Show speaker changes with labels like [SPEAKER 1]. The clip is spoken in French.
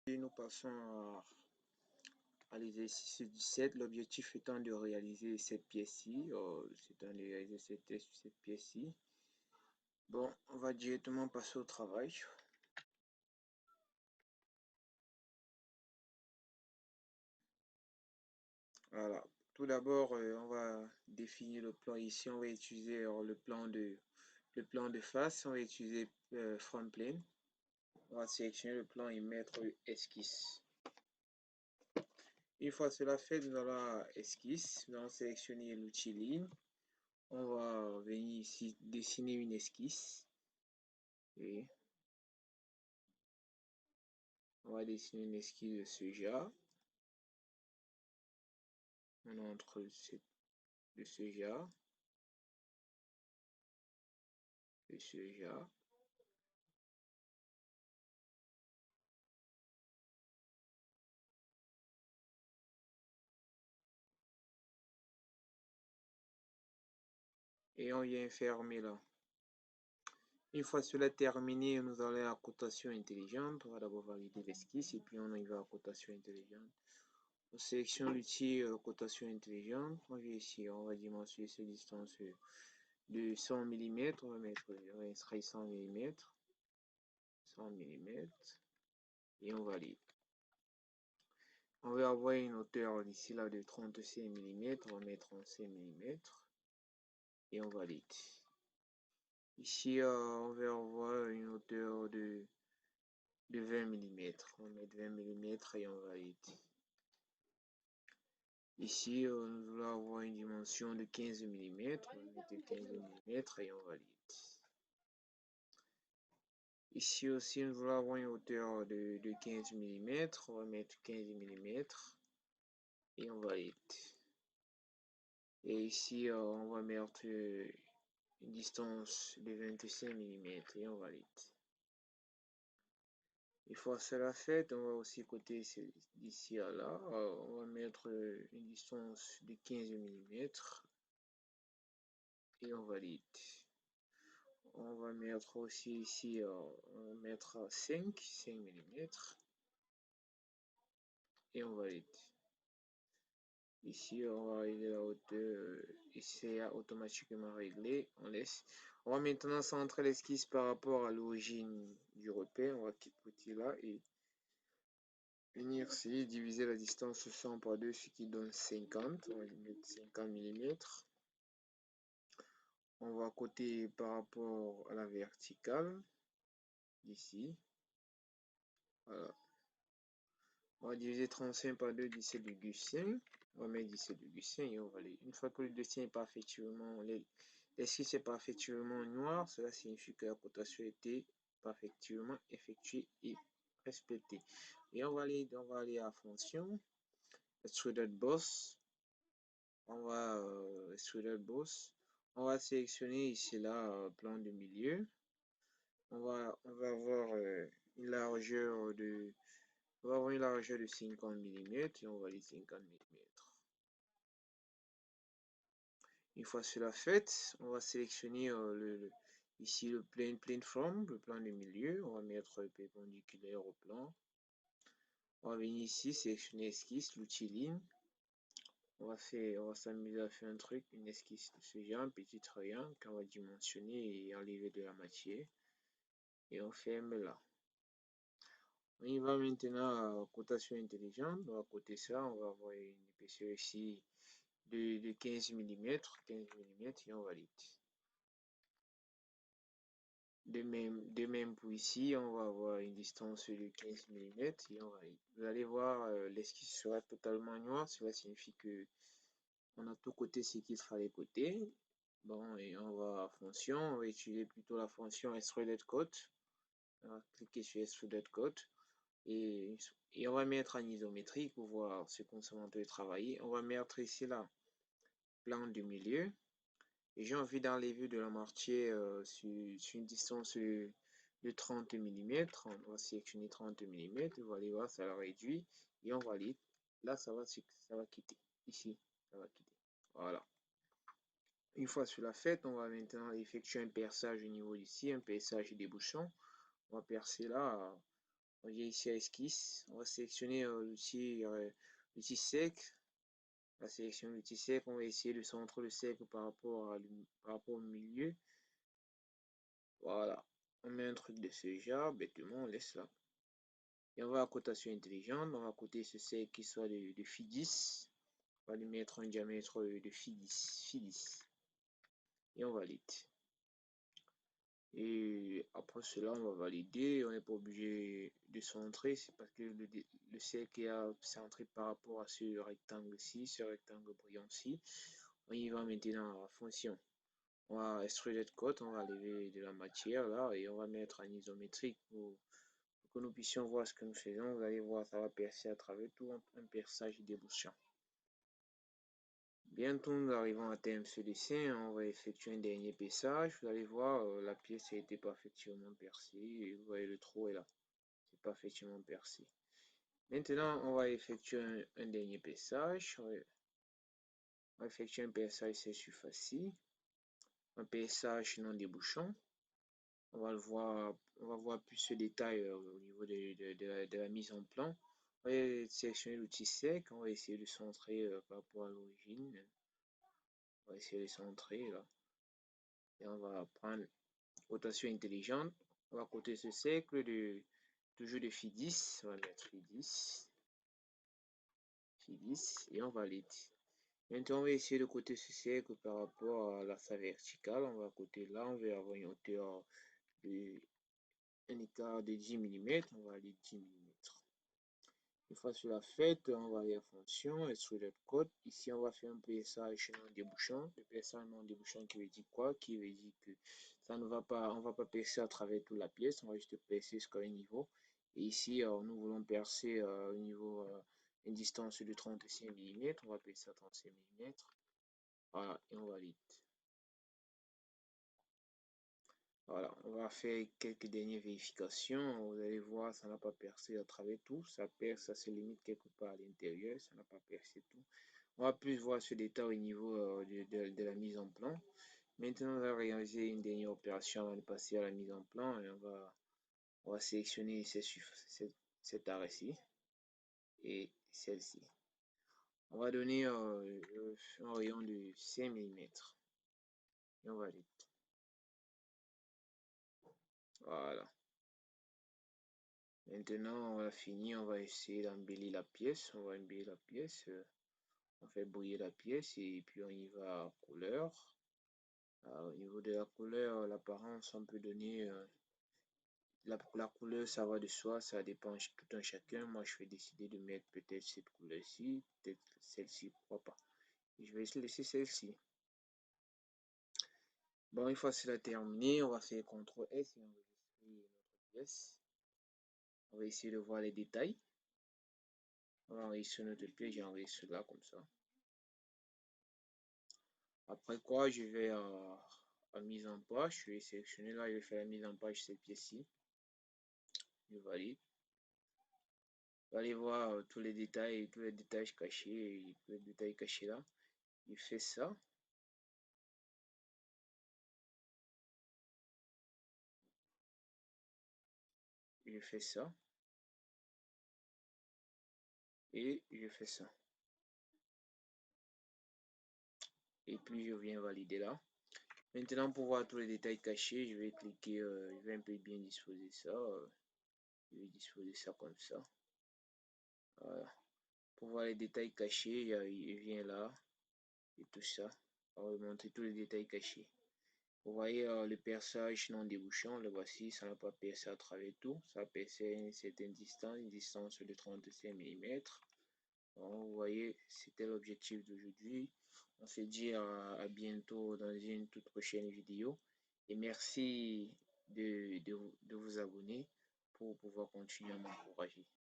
[SPEAKER 1] Et nous passons à l'exercice 17, l'objectif étant de réaliser cette pièce-ci, cette pièce-ci. Bon, on va directement passer au travail. Voilà. Tout d'abord, on va définir le plan ici. On va utiliser le plan de face. On va utiliser front plane. On va sélectionner le plan et mettre esquisse. Une fois cela fait, nous allons à esquisse. Nous allons sélectionner l'outil ligne. On va venir ici dessiner une esquisse. Et on va dessiner une esquisse de ce genre. On entre de ce genre. De ce genre. Et on vient fermer là. Une fois cela terminé, nous allons à cotation intelligente. On va d'abord valider l'esquisse et puis on y va à cotation intelligente. On sélectionne l'outil cotation intelligente. On vient ici, on va dimensionner cette distance de 100 mm. On va inscrire 100 mm. 100 mm. Et on valide. On va avoir une hauteur d'ici là de 35 mm. On va mettre 35 mm. Et on valide. Ici, on va avoir une hauteur de 20 mm. On va mettre 20 mm et on valide. Ici, nous allons avoir une dimension de 15 mm. On va mettre 15 mm et on valide. Ici aussi, nous allons avoir une hauteur de 15 mm. On va mettre 15 mm et on valide. Et ici, on va mettre une distance de 25 mm et on valide. Une fois cela fait, on va aussi côté d'ici à là, on va mettre une distance de 15 mm et on valide. On va mettre aussi ici, on va mettre 5 mm et on valide. Ici, on va régler la hauteur, et c'est automatiquement réglé. On laisse. On va maintenant centrer l'esquisse par rapport à l'origine du repère. On va quitter là et venir ici, diviser la distance 100 par 2, ce qui donne 50. On va mettre 50 mm. On va coter par rapport à la verticale, ici. Voilà. On va diviser 35 par 2, 17,5. On va mettre 17,5 et on va aller. Une fois que le dessin est parfaitement, l'esquisse est parfaitement noir, cela signifie que la cotation a été parfaitement effectuée et respectée. Et on va aller à fonction, extruded boss. On va extruded boss. On va sélectionner ici là plan de milieu. On va avoir une largeur de 50 mm et on va aller 50 mm. Une fois cela fait, on va sélectionner ici le plane from, le plan de milieu. On va mettre perpendiculaire au plan. On va venir ici, sélectionner esquisse, l'outil ligne. On va s'amuser à faire un truc, une esquisse de ce genre, un petit triangle qu'on va dimensionner et enlever de la matière. Et on ferme là. On y va maintenant à cotation intelligente. On va coter ça, on va avoir une épaisseur ici de 15 mm, 15 mm et on valide. De même pour ici, on va avoir une distance de 15 mm et on valide. Vous allez voir, l'esquisse sera totalement noire. Cela signifie que on a tout coté ce qu'il fallait coter. Bon, et on va à fonction. On va utiliser plutôt la fonction extruded cut. On va cliquer sur extruded cut. Et on va mettre en isométrique pour voir ce qu'on s'est en train de travailler. On va mettre ici là, plan du milieu. Et j'ai envie d'enlever de la mortier sur une distance de 30 mm. On va sélectionner 30 mm. Vous allez voir, ça la réduit. Et on valide. Là, ça va quitter. Ici, ça va quitter. Voilà. Une fois cela fait, on va maintenant effectuer un perçage au niveau d'ici, un perçage des bouchons. On va percer là On vient ici à esquisse. On va sélectionner l'outil sec. On va sélectionner l'outil sec. On va essayer de centrer le cercle par rapport au milieu. Voilà. On met un truc de ce genre. Bêtement, on laisse là. Et on va à cotation intelligente. On va coter ce cercle qui soit de phi 10. On va lui mettre un diamètre de phi 10. Et on valide. Et après cela, on va valider. On n'est pas obligé de centrer. C'est parce que le cercle est centré par rapport à ce rectangle-ci, ce rectangle brillant-ci. On y va maintenant à la fonction. On va extruder de code, on va lever de la matière là et on va mettre en isométrique pour que nous puissions voir ce que nous faisons. Vous allez voir, ça va percer à travers tout un perçage débouchant. Bientôt, nous arrivons à terme ce dessin. On va effectuer un dernier perçage. Vous allez voir, la pièce a été parfaitement percée. Et vous voyez, le trou est là. C'est parfaitement percé. Maintenant, on va effectuer un dernier perçage. On va effectuer un perçage cette surface-ci. Un perçage non débouchant. On va voir plus ce détail au niveau de la mise en plan. On va sélectionner l'outil sec. On va essayer de centrer par rapport à l'origine. On va essayer de centrer là. Et on va prendre rotation intelligente. On va coter ce cercle toujours de phi 10. On va mettre phi 10. Phi 10 et on valide. Maintenant, on va essayer de coter ce cercle par rapport à sa verticale. On va coter là. On va avoir une hauteur de un écart de 10 mm. On va aller 10 mm. Une fois cela fait, on va aller à fonction, extruder code. Ici, on va faire un perçage non débouchant. Le perçage non débouchant qui veut dire quoi? Qui veut dire que ça ne va pas, on va pas percer à travers toute la pièce, on va juste percer jusqu'à un niveau. Et ici, nous voulons percer au niveau une distance de 35 mm. On va percer à 35 mm. Voilà, et on valide. Voilà, on va faire quelques dernières vérifications. Vous allez voir, ça n'a pas percé à travers tout. Ça perce, ça se limite quelque part à l'intérieur. Ça n'a pas percé tout. On va plus voir ce détail au niveau de la mise en plan. Maintenant, on va réaliser une dernière opération avant de passer à la mise en plan. Et on va sélectionner cet arrêt-ci et celle-ci. On va donner un rayon de 5 mm. Et on valide. Voilà. Maintenant, on a fini, on va essayer d'embellir la pièce. On va embellir la pièce. On fait brouiller la pièce et puis on y va à couleur. Au niveau de la couleur, l'apparence, on peut donner la couleur, ça va de soi, ça dépend tout un chacun. Moi, je vais décider de mettre peut-être cette couleur-ci, peut-être celle-ci, pourquoi pas. Et je vais laisser celle-ci. Bon, une fois cela terminé, on va faire CTRL S et enregistrer notre pièce. On va essayer de voir les détails. On va enregistrer notre pièce, j'enregistre là comme ça. Après quoi, je vais à mise en page. Je vais sélectionner là, je vais faire la mise en page de cette pièce-ci. Je valide. Vous allez voir tous les détails cachés, tous les détails cachés là. Je fais ça. Je fais ça. Et je fais ça. Et puis je viens valider là. Maintenant, pour voir tous les détails cachés, je vais cliquer, je vais un peu bien disposer ça. Je vais disposer ça comme ça. Voilà. Pour voir les détails cachés, je viens là et tout ça. On va montrer tous les détails cachés. Vous voyez le perçage non débouchant, le voici, ça n'a pas percé à travers tout. Ça a percé à une certaine distance, une distance de 35 mm. Bon, vous voyez, c'était l'objectif d'aujourd'hui. On se dit à bientôt dans une toute prochaine vidéo. Et merci de vous abonner pour pouvoir continuer à m'encourager.